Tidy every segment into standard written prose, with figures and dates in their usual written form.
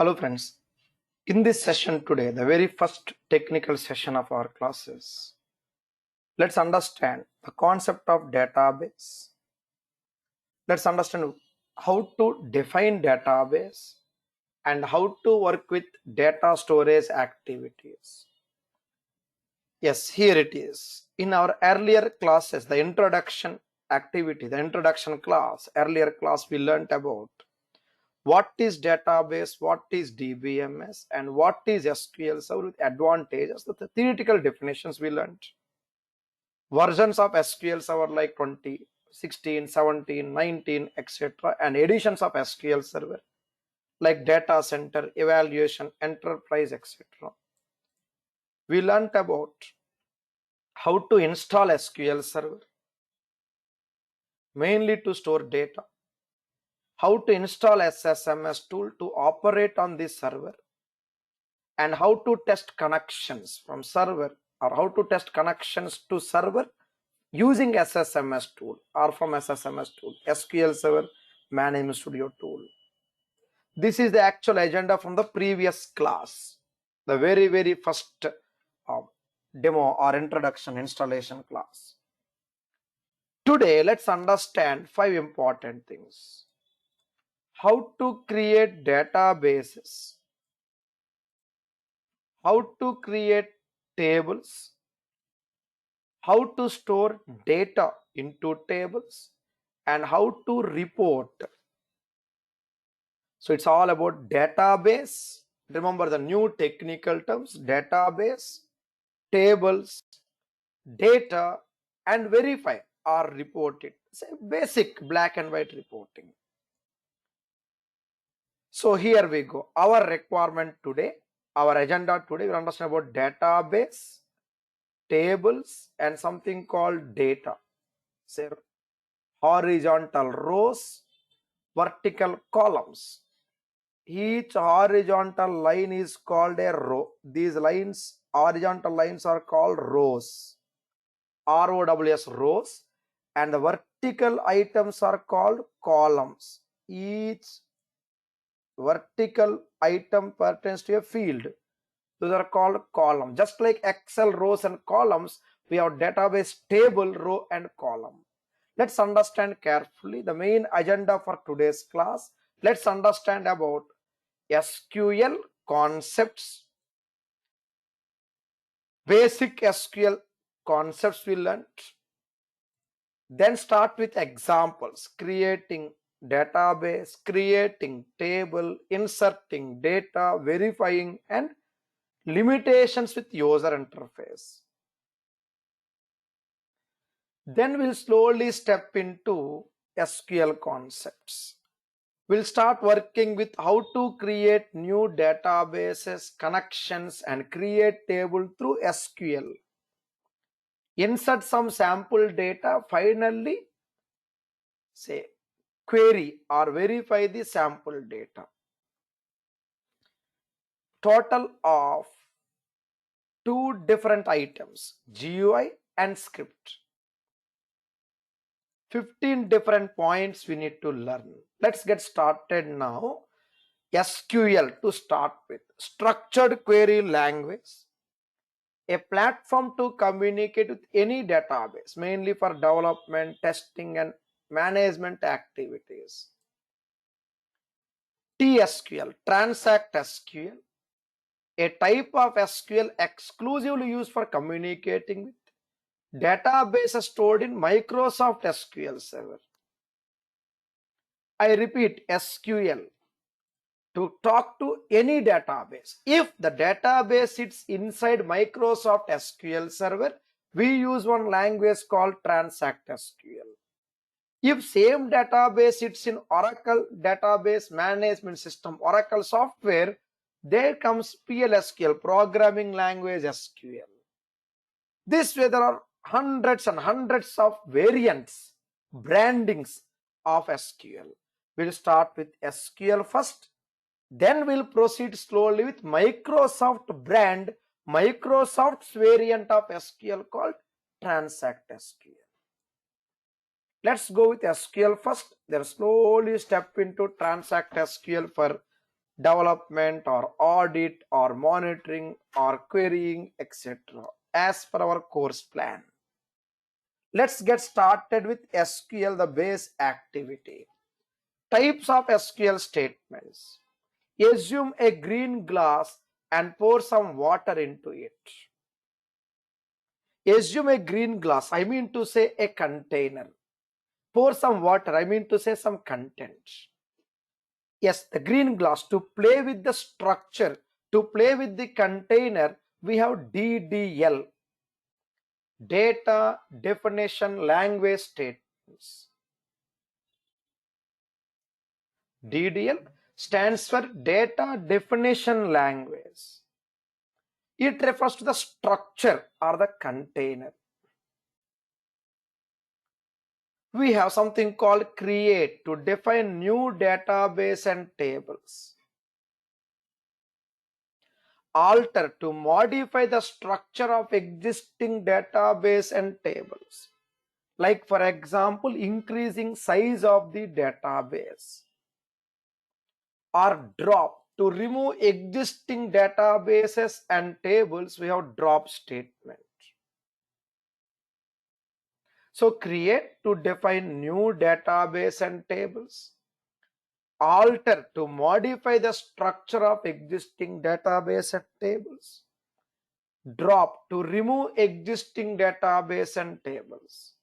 Hello friends, in this session today, the very first technical session of our classes, let's understand the concept of database. Let's understand how to define database and how to work with data storage activities. Yes, here it is. In our earlier classes, the introduction activity, the introduction class, earlier class we learned about what is database, what is DBMS, and what is SQL Server with advantages, the theoretical definitions we learned. Versions of SQL Server like 20, 16, 17, 19, etc. and editions of SQL Server like data center, evaluation, enterprise, etc. We learned about how to install SQL Server, mainly to store data, how to install SSMS tool to operate on this server, and how to test connections from server or how to test connections to server using SSMS tool or from SSMS tool, SQL Server Management Studio tool. This is the actual agenda from the previous class, the very first demo or introduction installation class. Today, let's understand 5 important things. How to create databases, how to create tables, how to store data into tables, and how to report. So it's all about database. Remember the new technical terms: database, tables, data, and verify or report it. It's a basic black and white reporting. So here we go. Our requirement today, our agenda today, we understand about database, tables, and something called data. Say horizontal rows, vertical columns. Each horizontal line is called a row. These lines, horizontal lines, are called rows. ROWS, rows. And the vertical items are called columns. Each vertical item pertains to a field. Those are called columns. Just like Excel rows and columns, we have database table, row, and column. Let's understand carefully the main agenda for today's class. Let's understand about SQL concepts, basic SQL concepts we learned. Then start with examples, creating database, creating table, inserting data, verifying, and limitations with user interface. Then we'll slowly step into SQL concepts. We'll start working with how to create new databases, connections, and create table through SQL. Insert some sample data, finally say query or verify the sample data. Total of 2 different items, GUI and script. 15 different points we need to learn. Let's get started now. SQL to start with. Structured query language. A platform to communicate with any database, mainly for development, testing, and management activities. TSQL, Transact SQL. A type of SQL exclusively used for communicating with databases stored in Microsoft SQL Server. I repeat, SQL, to talk to any database. If the database sits inside Microsoft SQL Server, we use one language called Transact SQL. If same database sits in Oracle Database Management System, Oracle software, there comes PLSQL, Programming Language SQL. This way there are hundreds and hundreds of variants, brandings of SQL. We'll start with SQL first, then we'll proceed slowly with Microsoft brand, Microsoft's variant of SQL called Transact SQL. Let's go with SQL first, then slowly step into Transact SQL for development or audit or monitoring or querying, etc. as per our course plan. Let's get started with SQL, the base activity. Types of SQL statements. Assume a green glass and pour some water into it. Assume a green glass, I mean to say a container. Pour some water, I mean to say some content. Yes, the green glass. To play with the structure, to play with the container, we have DDL. Data Definition Language Statements. DDL stands for Data Definition Language. It refers to the structure or the container. We have something called create to define new database and tables. Alter to modify the structure of existing database and tables. Like for example, increasing size of the database. Or drop to remove existing databases and tables, we have drop statement. So create to define new database and tables. Alter to modify the structure of existing database and tables. Drop to remove existing database and tables.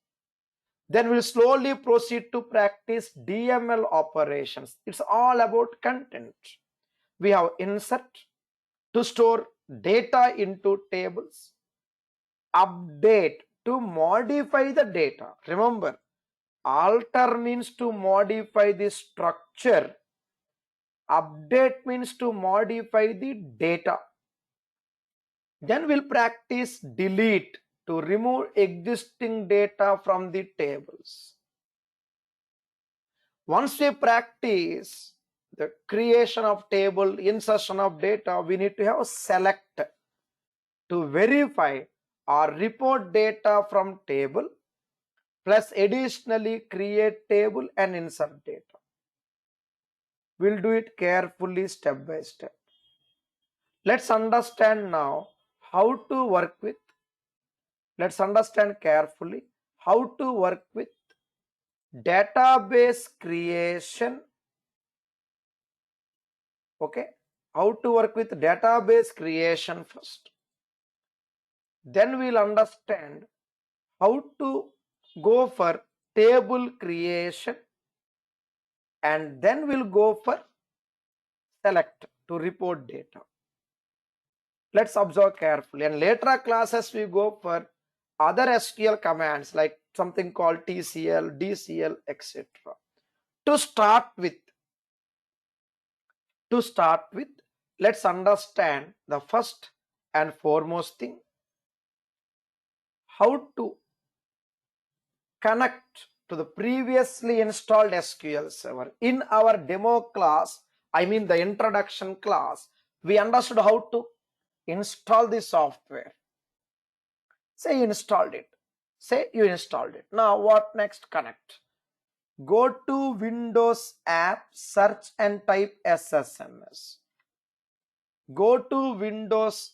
Then we'll slowly proceed to practice DML operations. It's all about content. We have insert to store data into tables. Update to modify the data. Remember, alter means to modify the structure. Update means to modify the data. Then we'll practice delete to remove existing data from the tables. Once we practice the creation of table, insertion of data, we need to have select to verify or report data from table, plus additionally create table and insert data. We'll do it carefully step by step. Let's understand now how to work with, let's understand carefully how to work with database creation. Okay, how to work with database creation first. Then we'll understand how to go for table creation, and then we'll go for select to report data. Let's observe carefully, and later classes we go for other SQL commands like something called TCL, DCL, etc. To start with, let's understand the first and foremost thing, how to connect to the previously installed SQL Server. In our demo class, I mean the introduction class, we understood how to install the software. Say you installed it. Say you installed it. Now what next? Connect. Go to Windows app, search and type SSMS. Go to Windows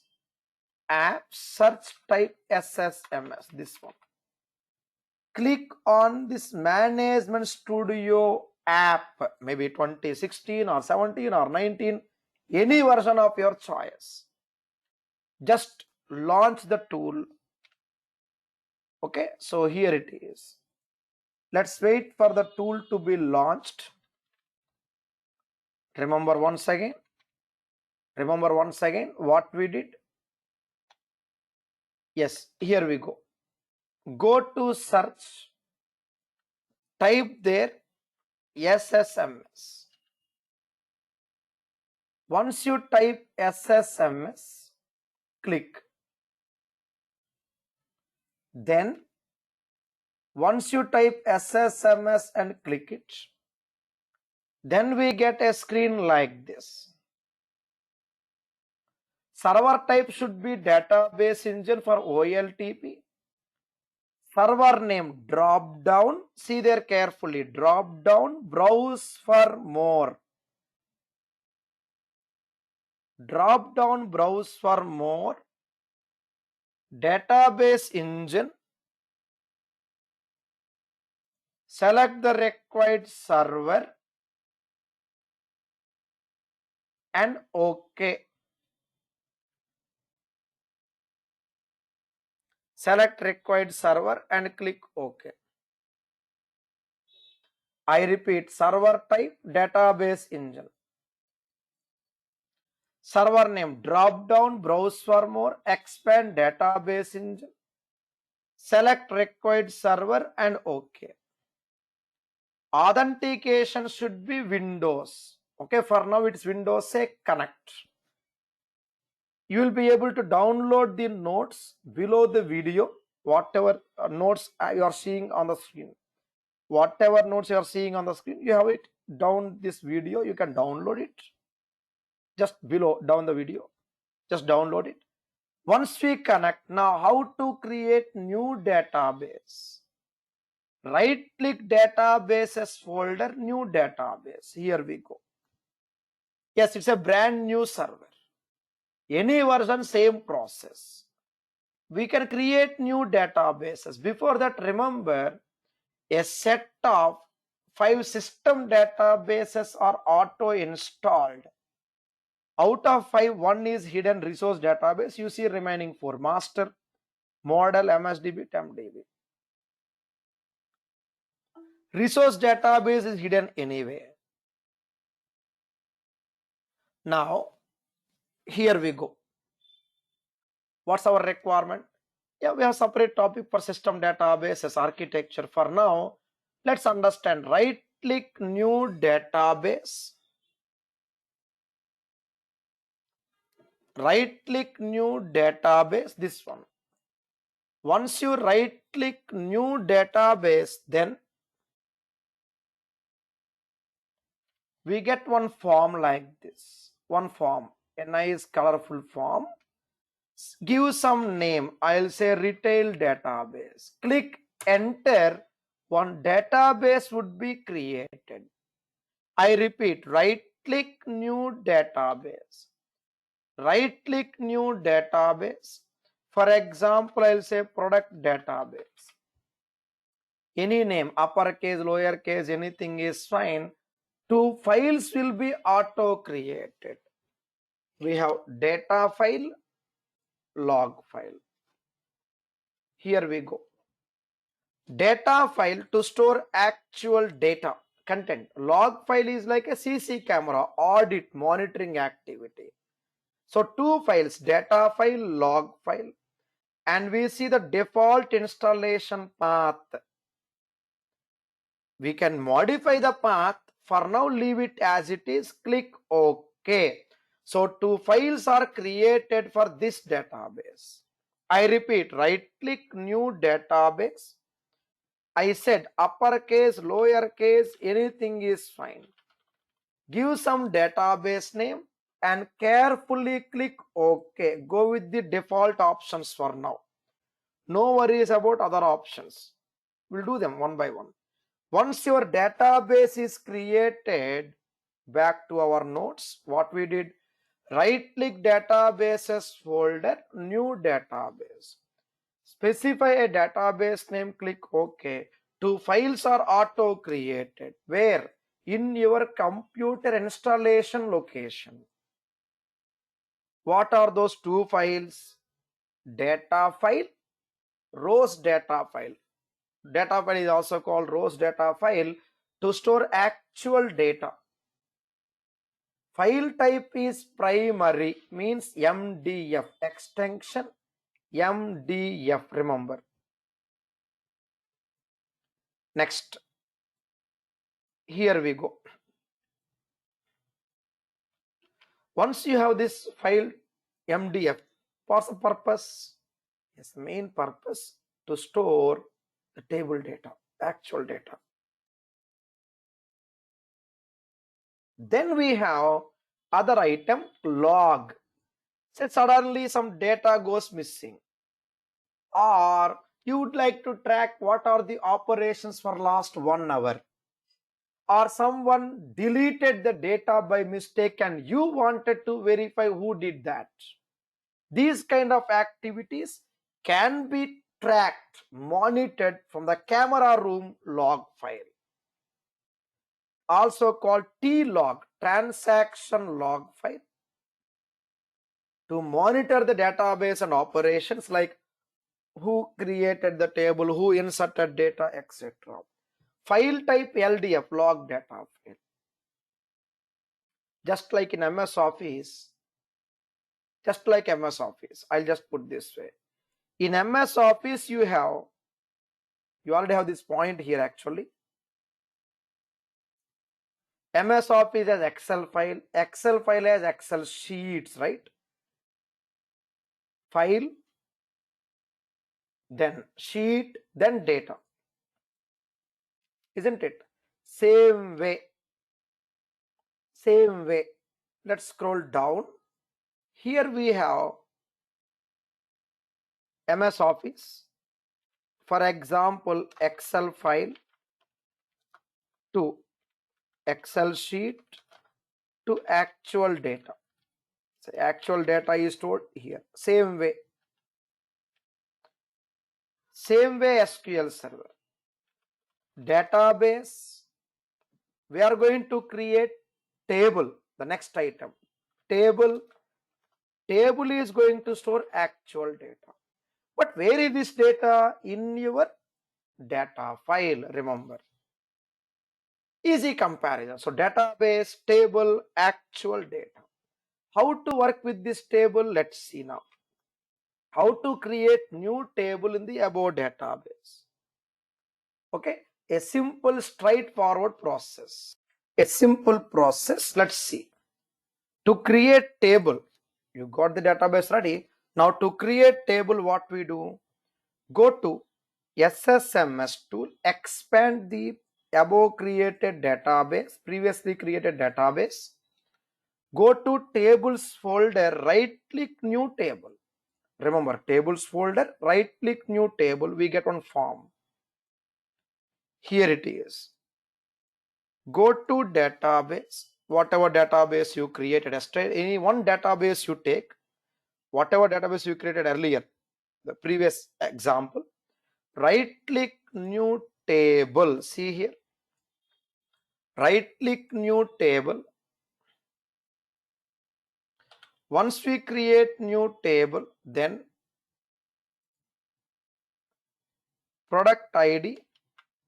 app, search, type SSMS, this one. Click on this Management Studio app, maybe 2016 or 17 or 19, any version of your choice. Just launch the tool. Okay, so here it is. Let's wait for the tool to be launched. Remember once again what we did. Yes, here we go. Go to search, type there SSMS. Once you type SSMS, click. Then once you type SSMS and click it, then we get a screen like this. Server type should be database engine for OLTP. Server name, drop down, see there carefully, drop down, browse for more. drop down browse for more, database engine, select the required server and OK. Select required server and click OK. I repeat, server type database engine. Server name, drop down, browse for more, expand database engine, select required server and OK. Authentication should be Windows. Okay, for now it's Windows, say connect. You will be able to download the notes below the video, whatever notes you are seeing on the screen. Whatever notes you are seeing on the screen, you have it down this video, you can download it. Just below, down the video, just download it. Once we connect, now how to create new database? Right click databases folder, new database. Here we go. Yes, it's a brand new server. Any version, same process. We can create new databases. Before that, remember, a set of 5 system databases are auto installed. Out of 5, 1 is hidden resource database. You see remaining 4: master, model, MSDB, TempDB. Resource database is hidden anyway. Now, here we go. What's our requirement? Yeah, we have separate topic for system databases architecture. For now, let's understand. Right click new database. Right click new database, this one. Once you right click new database, then we get one form like this. One form, a nice colorful form. Give some name. I'll say retail database. Click enter. One database would be created. I repeat, right click new database. Right click new database. For example, I'll say product database. Any name, uppercase, lowercase, anything is fine. 2 files will be auto created. We have data file, log file. Here we go. Data file to store actual data content. Log file is like a CC camera, audit, monitoring activity. So 2 files, data file, log file, and we see the default installation path. We can modify the path. For now, leave it as it is. Click OK. So 2 files are created for this database. I repeat, right click new database. I said uppercase, lowercase, anything is fine. Give some database name and carefully click OK. Go with the default options for now. No worries about other options. We'll do them one by one. Once your database is created, back to our notes, what we did, right click databases folder, new database. Specify a database name, click OK. 2 files are auto created. Where? In your computer installation location. What are those 2 files? Data file, rows data file. Data file is also called rows data file to store actual data. File type is primary, means MDF, extension MDF, remember. Next, here we go. Once you have this file MDF, what's the purpose? Yes, the main purpose to store the table data, actual data. Then we have other item, log. Say suddenly some data goes missing, or you would like to track what are the operations for last 1 hour. or someone deleted the data by mistake and you wanted to verify who did that. These kind of activities can be tracked, monitored from the camera room log file, also called T-log, transaction log file, to monitor the database and operations like who created the table, who inserted data, etc. File type LDF, log data file. Just like in MS Office, I'll just put this way. In MS Office, you already have this point here actually. MS Office has Excel file has Excel sheets, right? File, then sheet, then data, isn't it? Same way. Let's scroll down. Here we have MS Office, for example, Excel file to Excel sheet to actual data. So actual data is stored here. Same way SQL Server. Database, we are going to create table, the next item. Table is going to store actual data. But where is this data? In your data file, remember. Easy comparison. So database, table, actual data. How to work with this table? Let's see now. How to create new table in the above database. Okay, a simple straightforward process. Let's see. To create table, you got the database ready. Now to create table, what we do? Go to SSMS tool, expand the above created database, previously created database. Go to tables folder, right click new table. Remember, tables folder, right click new table, we get one form. Here it is. Go to database, whatever database you created yesterday, any one database you take, whatever database you created earlier, the previous example, right click new table. See here, right click new table. Once we create new table, then product ID,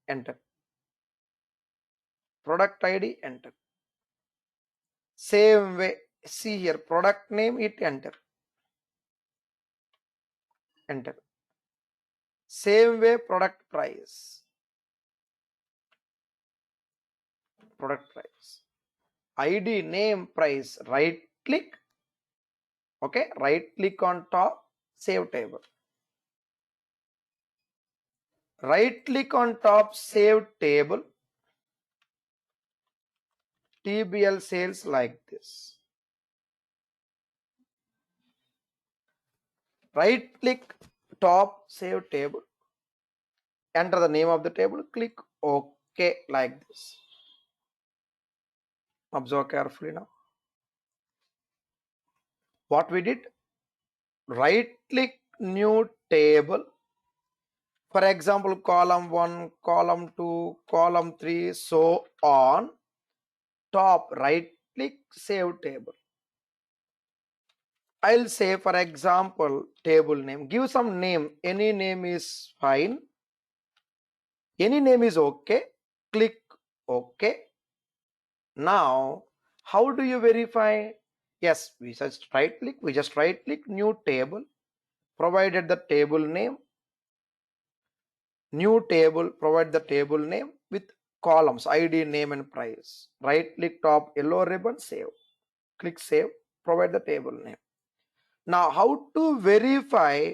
enter. Product ID, enter. Same way, see here, product name, it enter. Same way, product price. ID, name, price, right click. Okay, right click on top, save table. Right click on top, save table. TBL sales like this. Right click top, save table. Enter the name of the table, click OK like this. Observe carefully now. What we did? Right click new table. For example, column 1, column 2, column 3, so on. Top, right click, save table. I'll say, for example, table name. Give some name. Any name is fine. Any name is okay. Click OK. Now, how do you verify? Yes, we just right click new table, provided the table name. New table, provide the table name with columns, ID, name and price. Right click top yellow ribbon, save. Click save, provide the table name. Now, how to verify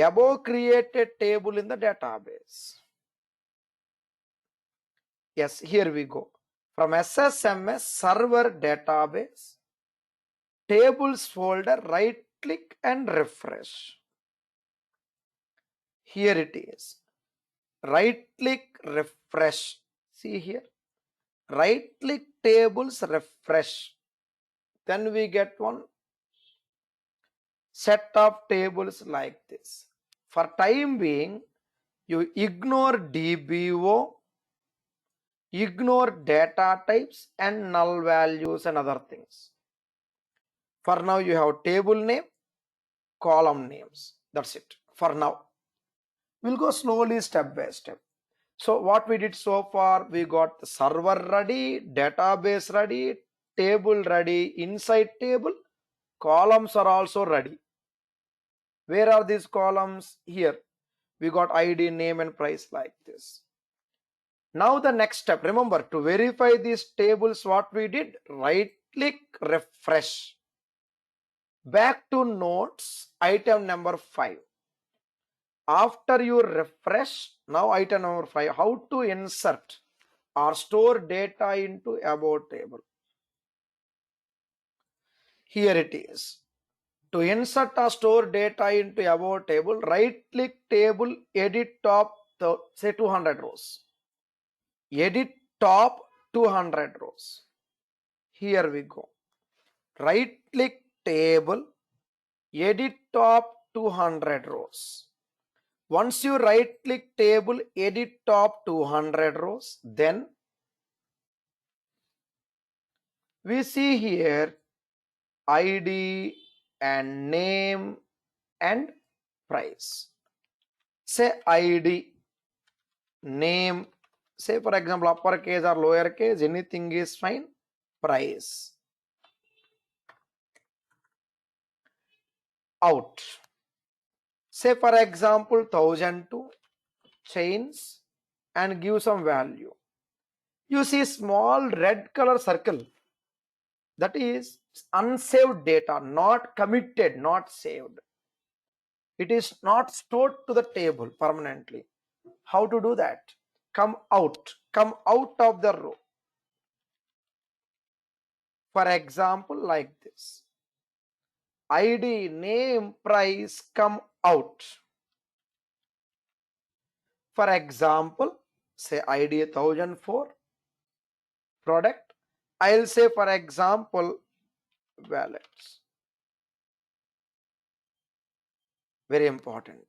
above created table in the database? Yes, here we go. From SSMS Server Database, Tables folder, right click and refresh. Here it is. Right click, refresh. See here, right click tables, refresh. Then we get one set of tables like this. For time being, you ignore DBO, ignore data types and null values and other things. For now, you have table name, column names. That's it for now. We'll go slowly step by step. So what we did so far, we got the server ready, database ready, table ready, inside table, columns are also ready. Where are these columns? Here. We got ID, name and price like this. Now the next step, remember to verify these tables, what we did, right click, refresh. Back to notes, item number 5. After you refresh, now item number 5, how to insert or store data into about table. Here it is. To insert or store data into about table, right click table, edit top, say 200 rows. Edit top 200 rows. Here we go. Right click table, edit top 200 rows. Once you right click table, edit top 200 rows, then we see here ID and name and price. Say ID, name, say for example uppercase or lowercase, anything is fine. Price. Out. Say for example 1002, change and give some value. You see small red color circle, that is unsaved data, not committed, not saved. It is not stored to the table permanently. How to do that? Come out of the row. For example, like this. ID, name, price, come out. For example, say ID 1004, product. I'll say for example, wallets. Very important.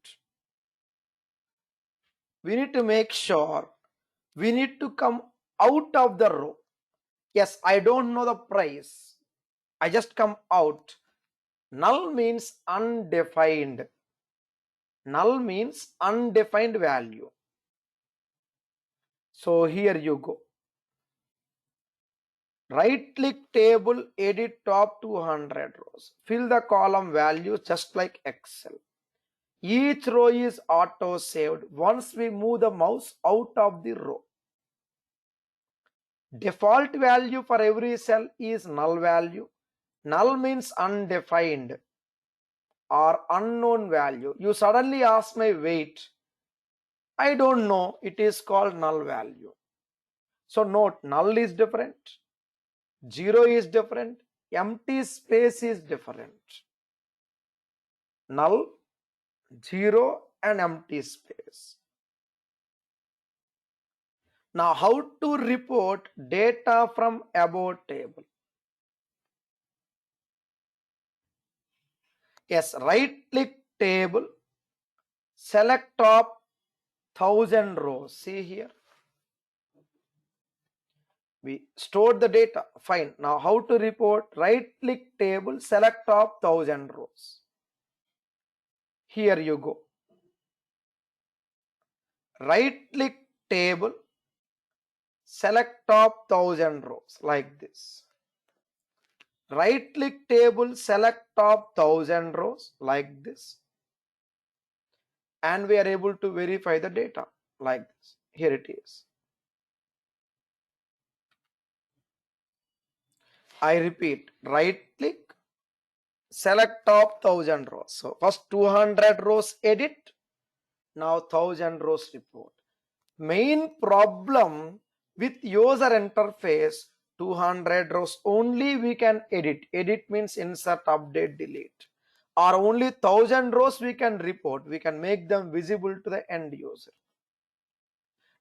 We need to make sure we need to come out of the row. Yes, I don't know the price. I just come out. Null means undefined. Null means undefined value. So here you go. Right click table, edit top 200 rows. Fill the column values just like Excel. Each row is auto saved once we move the mouse out of the row. Default value for every cell is null value. Null means undefined or unknown value. You suddenly ask my weight. I don't know. It is called null value. So note, null is different. 0 is different. Empty space is different. Null, 0 and empty space. Now how to report data from about table? Yes, right click table, select top 1000 rows. See here. We stored the data. Fine. Now how to report? Right click table, select top 1000 rows. Here you go. Right click table, select top 1000 rows like this. Right click table, select top 1000 rows like this. And we are able to verify the data like this. Here it is. I repeat, right click, select top 1000 rows. So first 200 rows edit, now 1000 rows report. Main problem with user interface, 200 rows only we can edit. Edit means insert, update, delete. Or only 1000 rows we can report. We can make them visible to the end user.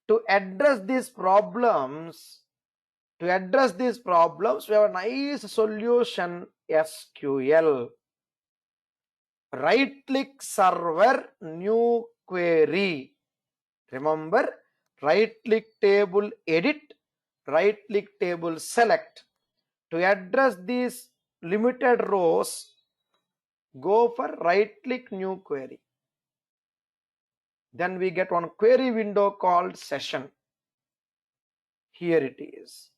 To address these problems, To address these problems, we have a nice solution, SQL. Right click server, new query. Remember, right click table edit, right click table select. To address these limited rows, go for right click new query. Then we get one query window called session. Here it is.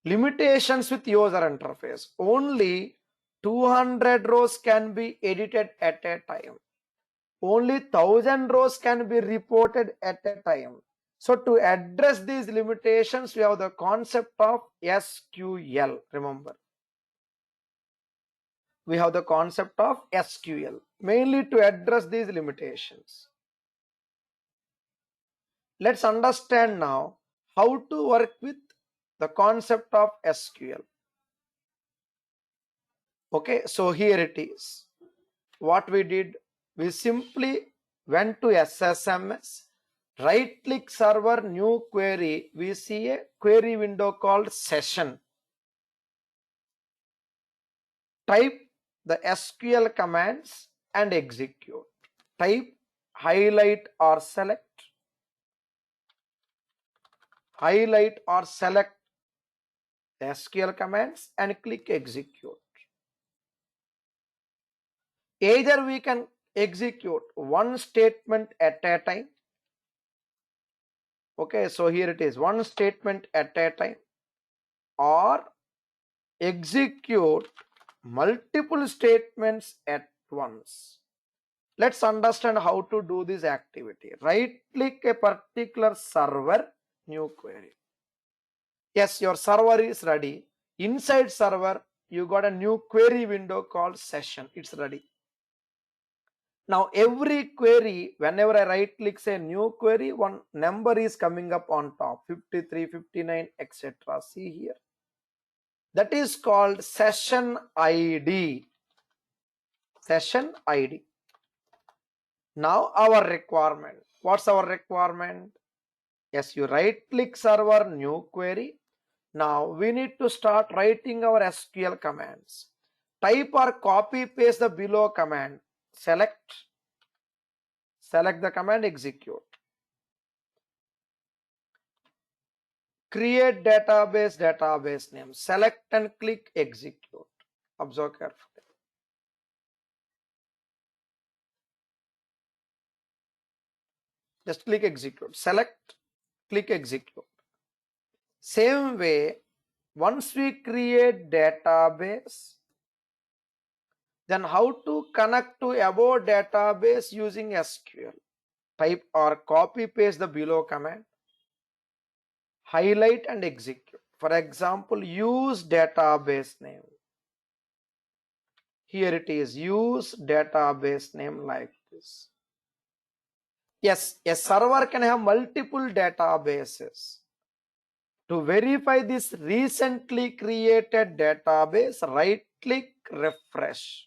Limitations with user interface. Only 200 rows can be edited at a time. Only 1000 rows can be reported at a time. So to address these limitations, we have the concept of SQL. Remember, we have the concept of SQL mainly to address these limitations. Let's understand now how to work with the concept of SQL. Okay, so here it is. What we did, we simply went to SSMS, right click server, new query. We see a query window called session. Type the SQL commands and execute. Type highlight or select. Highlight or select the SQL commands and click execute. Either we can execute one statement at a time. Okay, so here it is, one statement at a time, or execute multiple statements at once. Let's understand how to do this activity. Right click a particular server, new query. Yes, your server is ready. Inside server, you got a new query window called session. It's ready. Now every query, whenever I right click say new query, one number is coming up on top, 53, 59, etc. See here. That is called session ID. Session ID. Now our requirement. What's our requirement? Yes, you right click server, new query. Now we need to start writing our SQL commands. Type or copy paste the below command. Select the command, execute. Create database name. Select and click execute. Observe carefully. Just click execute. Select, click execute. Same way, once we create database, then how to connect to above database using SQL? Type or copy paste the below command. Highlight and execute. For example, use database name. Here it is, use database name like this. Yes, a server can have multiple databases. To verify this recently created database, right click refresh.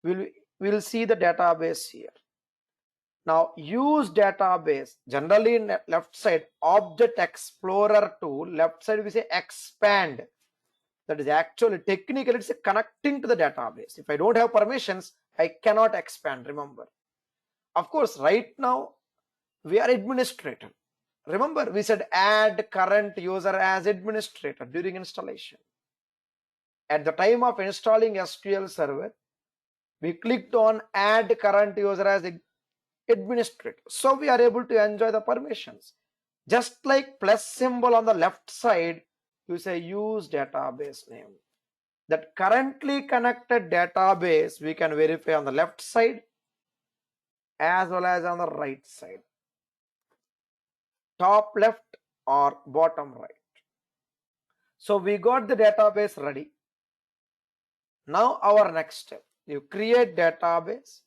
We'll see the database here. Now use database, generally in left side, Object Explorer tool, left side we say expand. That is actually technically it's connecting to the database. If I don't have permissions, I cannot expand, remember. Of course, right now we are administrator. Remember, we said add current user as administrator during installation. At the time of installing SQL Server, we clicked on add current user as administrator. So we are able to enjoy the permissions. Just like plus symbol on the left side, you say use database name. That currently connected database we can verify on the left side as well as on the right side. Top left or bottom right. So we got the database ready. Now our next step, you create database,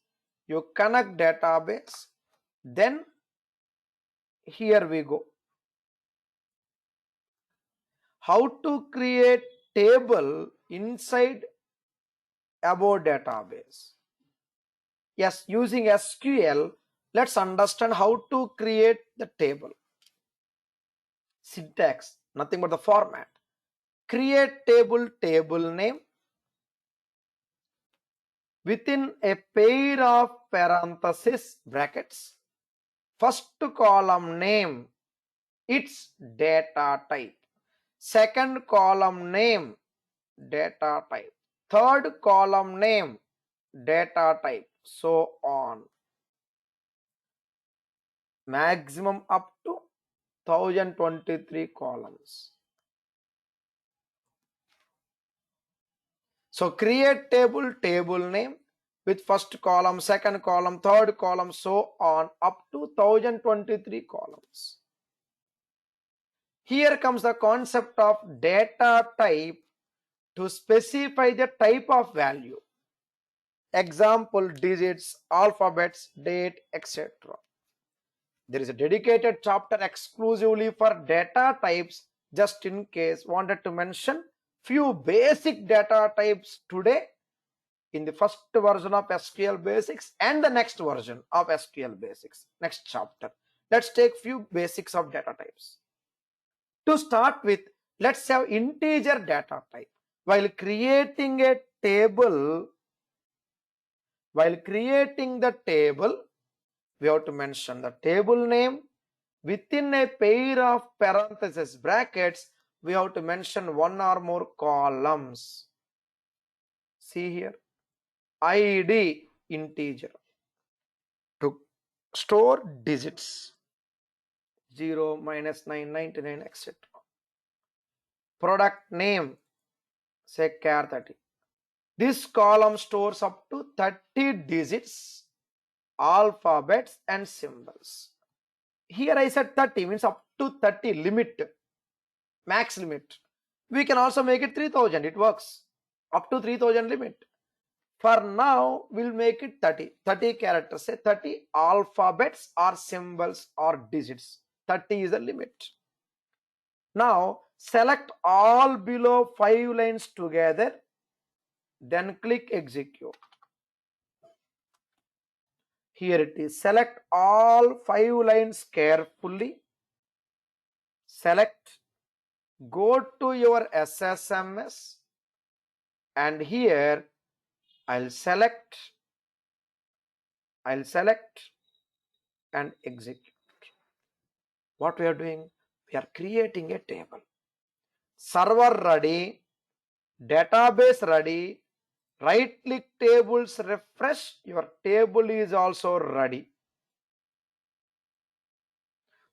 you connect database, then here we go. How to create table inside above database. Yes, using SQL, let's understand how to create the table. Syntax. nothing but the format. Create table name within a pair of parenthesis brackets. First column name, its data type. Second column name, data type. Third column name, data type, so on. Maximum up to 1023 columns. So create table name with first column, second column, third column, so on up to 1023 columns. Here comes the concept of data type to specify the type of value. Example, digits, alphabets, date, etc. There is a dedicated chapter exclusively for data types, just in case wanted to mention few basic data types today in the first version of SQL Basics and the next version of SQL Basics, next chapter. Let's take few basics of data types. To start with, let's have integer data type. While creating the table, we have to mention the table name. Within a pair of parenthesis brackets, we have to mention one or more columns. See here, ID integer to store digits 0, -9, 99, etc. Product name, say char 30. This column stores up to 30 digits, alphabets and symbols. Here I said 30 means up to 30 limit, max limit. We can also make it 3000, it works up to 3000 limit. For now, we'll make it 30 characters, say 30 alphabets or symbols or digits. 30 is the limit. Now, select all below 5 lines together, then click execute. Here it is. Select all 5 lines carefully. Select, go to your SSMS, and here I'll select and execute. What we are doing? We are creating a table. Server ready, database ready, right click tables, refresh, your table is also ready.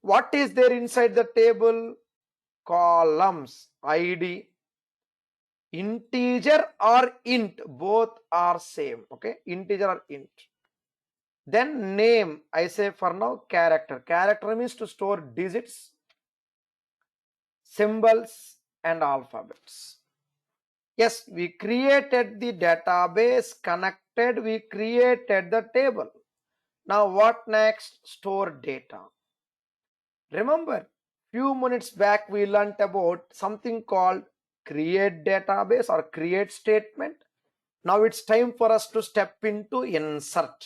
What is there inside the table? Columns, ID, integer or int, both are same, okay, integer or int. Then name, I say for now character. Character means to store digits, symbols and alphabets. Yes, we created the database, connected, we created the table. Now what next? Store data. Remember, few minutes back we learnt about something called create database or create statement. Now it's time for us to step into insert.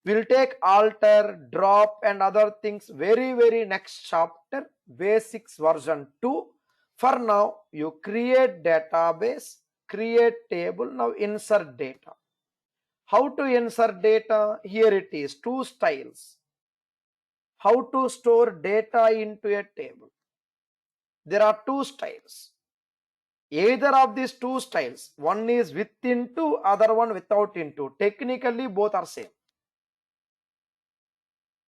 We'll take alter, drop and other things very next chapter, basics version 2. For now, you create database, create table, now insert data. How to insert data? Here it is, 2 styles. How to store data into a table? There are 2 styles. Either of these 2 styles, one is with into, other one without into. Technically both are same.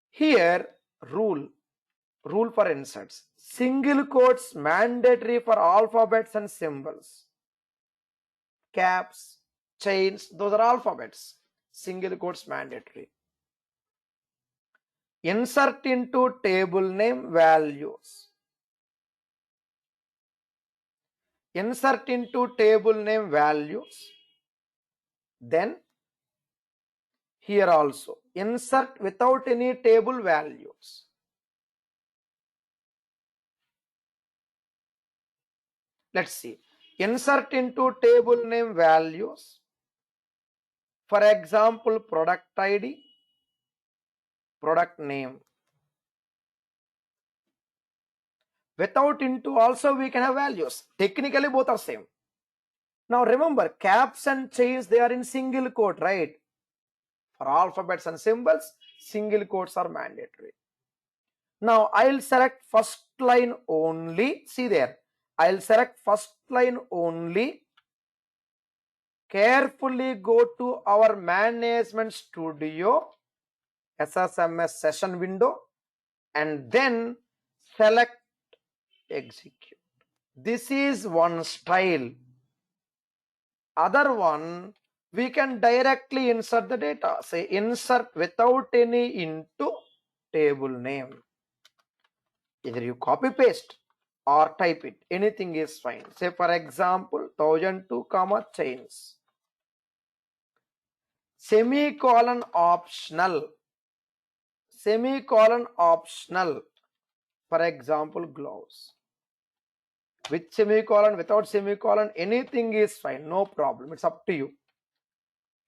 Here rule for inserts. Single quotes mandatory for alphabets and symbols. Caps, chains, those are alphabets. Single quotes mandatory. Insert into table name values. Insert into table name values. Then here also insert without any table values. Let's see. Insert into table name values. For example, product ID, product name. Without into also we can have values. Technically both are same. Now remember, caps and chains, they are in single quote, right? For alphabets and symbols, single quotes are mandatory. Now I'll select first line only. See there, I'll select first line only. Carefully go to our Management Studio SSMS session window and then select execute. This is one style. Other one, we can directly insert the data. Say insert without any into table name. Either you copy paste or type it. Anything is fine. Say for example 1002 comma chains. Semicolon optional. Semicolon optional. For example gloves. With semicolon, without semicolon, anything is fine. No problem. It's up to you.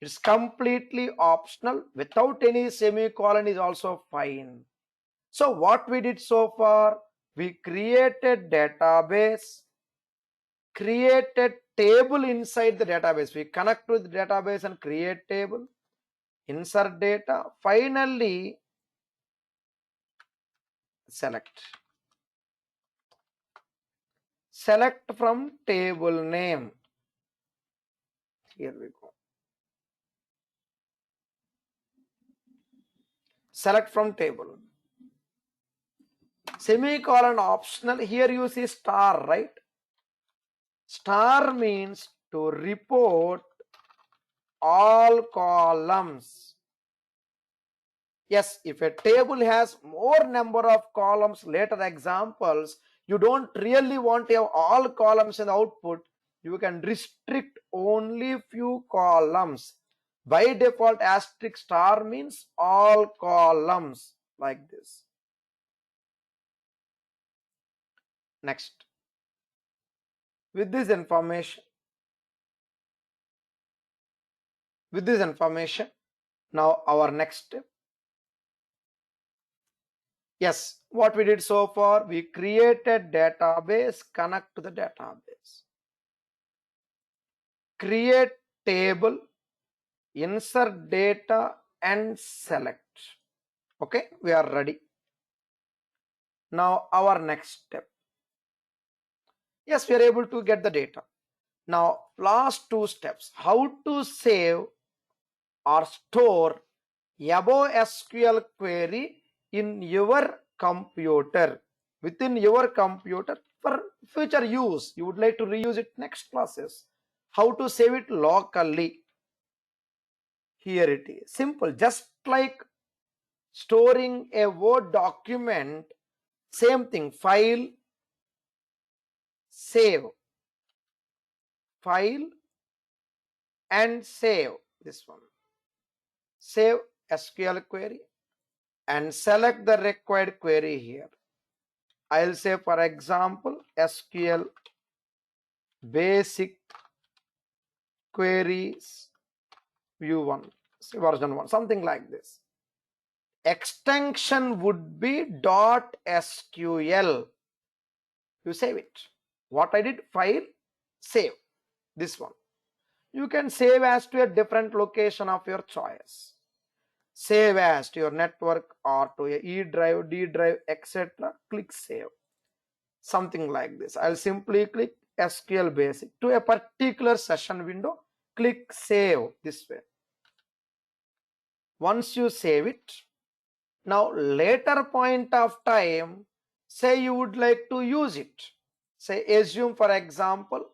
It's completely optional. Without any semicolon is also fine. So what we did so far, we created database, created table inside the database. We connect with the database and create table, insert data, finally select. Select from table name. Here we go. Select from table. Semicolon optional. Here you see star, right? Star means to report all columns. Yes, if a table has more number of columns, later examples, you don't really want to have all columns in the output, you can restrict only few columns. By default, asterisk star means all columns, like this. Next. With this information, now our next step. Yes, what we did so far, we created database, connect to the database. Create table, insert data and select. Okay, we are ready. Now our next step. Yes, we are able to get the data. Now last two steps, how to save or store above SQL query in your computer, within your computer for future use. You would like to reuse it next classes. How to save it locally. Here it is. Simple, just like storing a Word document, same thing. File, save, file and save. This one, save SQL query and select the required query here. I'll say for example SQL Basic Queries View 1, version 1, something like this. Extension would be .SQL. You save it. What I did, file, save, this one. You can save as to a different location of your choice. Save as to your network or to a E drive, D drive, etc. Click save. Something like this. I'll simply click SQL Basic to a particular session window. Click save this way. Once you save it, now later point of time, say you would like to use it. Say assume for example,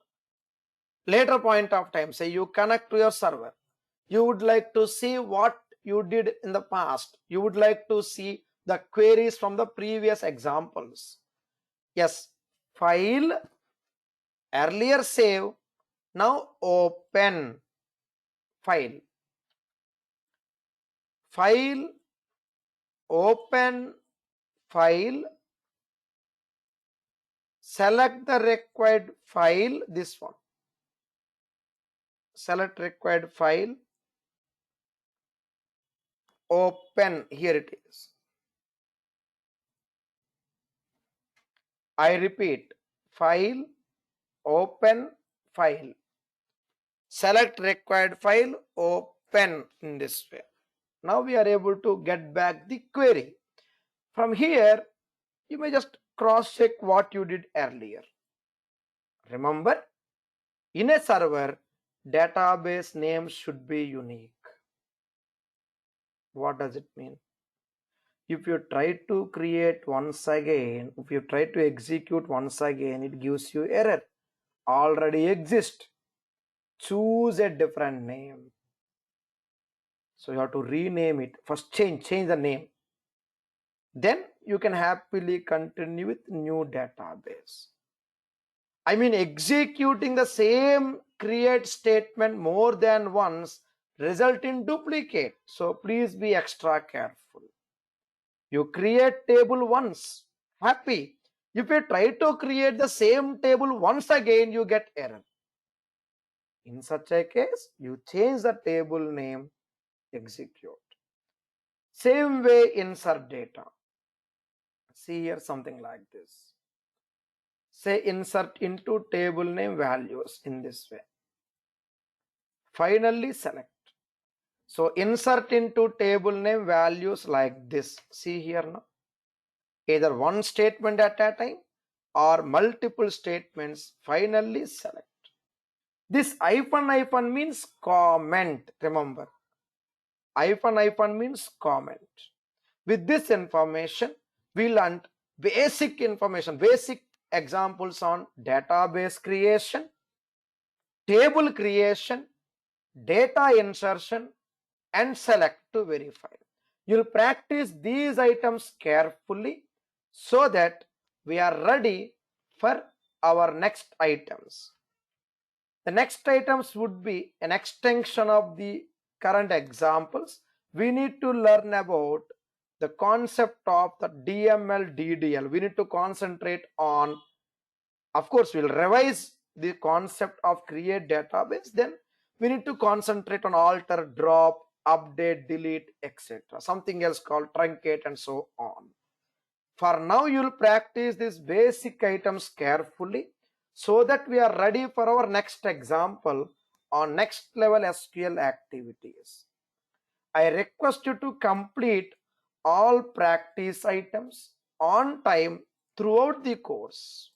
later point of time, say you connect to your server. You would like to see what you did in the past. You would like to see the queries from the previous examples. Yes, file, earlier save, now open file. File, open file, select the required file, this one. Select required file, open, here it is. I repeat, file, open file, select required file, open in this way. Now we are able to get back the query. From here, you may just cross check what you did earlier. Remember, in a server, database name should be unique. What does it mean? If you try to create once again, if you try to execute once again, it gives you error. Already exist. Choose a different name. So you have to rename it. First change the name. Then you can happily continue with new database. I mean, executing the same create statement more than once result in duplicate. So please be extra careful. You create table once, happy. If you try to create the same table once again, you get error. In such a case, you change the table name, execute. Same way, insert data. See here something like this. Say insert into table name values in this way. Finally select. So insert into table name values like this. See here now. Either one statement at a time or multiple statements. Finally select. This hyphen means comment. Remember, hyphen means comment. With this information, we learned basic information, basic examples on database creation, table creation, data insertion, and select to verify. You'll practice these items carefully so that we are ready for our next items. The next items would be an extension of the current examples. We need to learn about the concept of the DML, DDL. We need to concentrate on, of course, we'll revise the concept of create database. Then we need to concentrate on alter, drop, update, delete, etc. Something else called truncate and so on. For now, you'll practice these basic items carefully so that we are ready for our next example on next level SQL activities. I request you to complete all practice items on time throughout the course.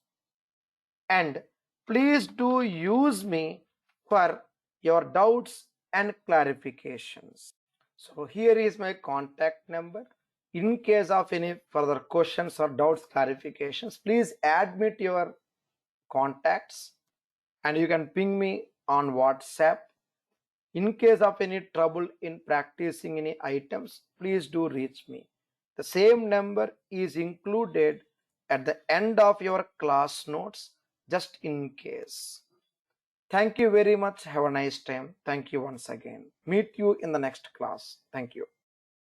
And please do use me for your doubts and clarifications. So here is my contact number. In case of any further questions or doubts, clarifications, please admit your contacts and you can ping me on WhatsApp. In case of any trouble in practicing any items, please do reach me. The same number is included at the end of your class notes, just in case. Thank you very much. Have a nice time. Thank you once again. Meet you in the next class. Thank you.